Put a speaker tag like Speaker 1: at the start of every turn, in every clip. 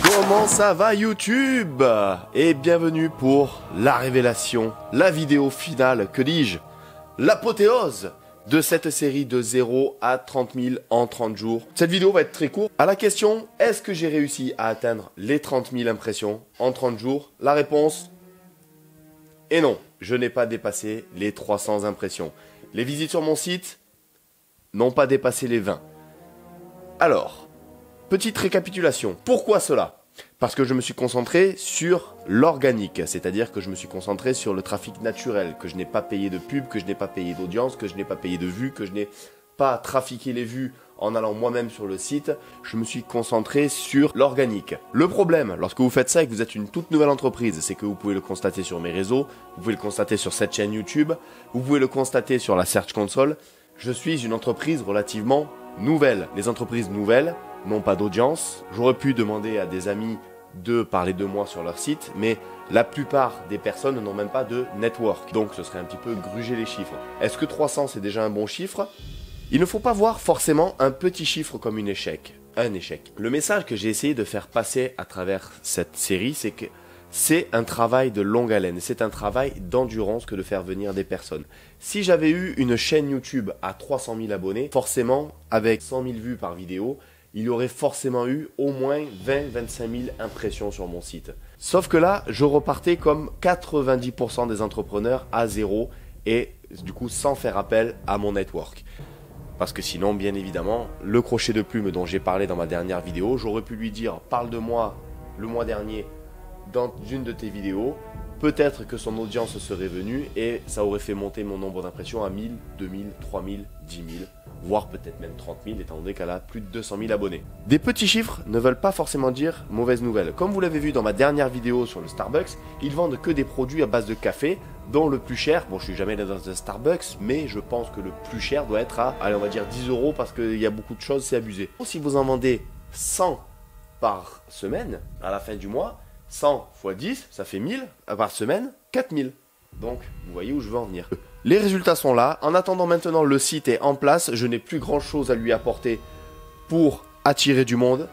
Speaker 1: Comment ça va YouTube? Et bienvenue pour la révélation, la vidéo finale, que dis-je, l'apothéose de cette série de 0 à 30 000 en 30 jours. Cette vidéo va être très courte. À la question, est-ce que j'ai réussi à atteindre les 30 000 impressions en 30 jours? La réponse est non. Je n'ai pas dépassé les 300 impressions. Les visites sur mon site n'ont pas dépassé les 20. Alors, petite récapitulation. Pourquoi cela? Parce que je me suis concentré sur l'organique, c'est-à-dire que je me suis concentré sur le trafic naturel, que je n'ai pas payé de pub, que je n'ai pas payé d'audience, que je n'ai pas payé de vues, que je n'ai pas trafiqué les vues en allant moi-même sur le site. Je me suis concentré sur l'organique. Le problème, lorsque vous faites ça et que vous êtes une toute nouvelle entreprise, c'est que vous pouvez le constater sur mes réseaux, vous pouvez le constater sur cette chaîne YouTube, vous pouvez le constater sur la Search Console. Je suis une entreprise relativement nouvelle. Les entreprises nouvelles n'ont pas d'audience. J'aurais pu demander à des amis de parler de moi sur leur site, mais la plupart des personnes n'ont même pas de network. Donc ce serait un petit peu gruger les chiffres. Est-ce que 300 c'est déjà un bon chiffre? Il ne faut pas voir forcément un petit chiffre comme un échec. Le message que j'ai essayé de faire passer à travers cette série, c'est que c'est un travail de longue haleine, c'est un travail d'endurance que de faire venir des personnes. Si j'avais eu une chaîne YouTube à 300 000 abonnés, forcément, avec 100 000 vues par vidéo, il y aurait forcément eu au moins 20-25 000 impressions sur mon site. Sauf que là, je repartais comme 90% des entrepreneurs à zéro et du coup sans faire appel à mon network. Parce que sinon, bien évidemment, le crochet de plume dont j'ai parlé dans ma dernière vidéo, j'aurais pu lui dire « parle de moi le mois dernier dans une de tes vidéos ». Peut-être que son audience serait venue et ça aurait fait monter mon nombre d'impressions à 1000, 2000, 3000, 10 000, voire peut-être même 30 000 étant donné qu'elle a plus de 200 000 abonnés. Des petits chiffres ne veulent pas forcément dire mauvaise nouvelle. Comme vous l'avez vu dans ma dernière vidéo sur le Starbucks, ils vendent que des produits à base de café, dont le plus cher, bon je suis jamais allé dans un Starbucks, mais je pense que le plus cher doit être à, allez on va dire 10 € parce qu'il y a beaucoup de choses, c'est abusé. Si vous en vendez 100 par semaine, à la fin du mois, 100 x 10, ça fait 1000 par semaine, 4000. Donc, vous voyez où je veux en venir. Les résultats sont là. En attendant maintenant, le site est en place. Je n'ai plus grand chose à lui apporter pour attirer du monde.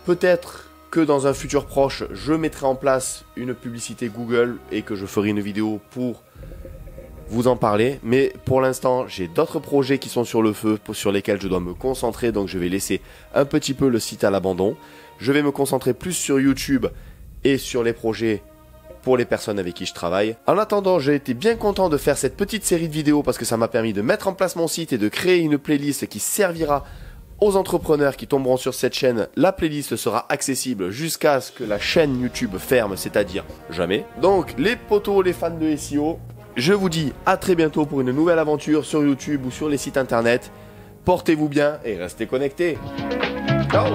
Speaker 1: Peut-être que dans un futur proche, je mettrai en place une publicité Google et que je ferai une vidéo pour vous en parler. Mais pour l'instant, j'ai d'autres projets qui sont sur le feu, sur lesquels je dois me concentrer. Donc, je vais laisser un petit peu le site à l'abandon. Je vais me concentrer plus sur YouTube et sur les projets pour les personnes avec qui je travaille. En attendant, j'ai été bien content de faire cette petite série de vidéos parce que ça m'a permis de mettre en place mon site et de créer une playlist qui servira aux entrepreneurs qui tomberont sur cette chaîne. La playlist sera accessible jusqu'à ce que la chaîne YouTube ferme, c'est-à-dire jamais. Donc les potos, les fans de SEO, je vous dis à très bientôt pour une nouvelle aventure sur YouTube ou sur les sites internet. Portez-vous bien et restez connectés. Ciao!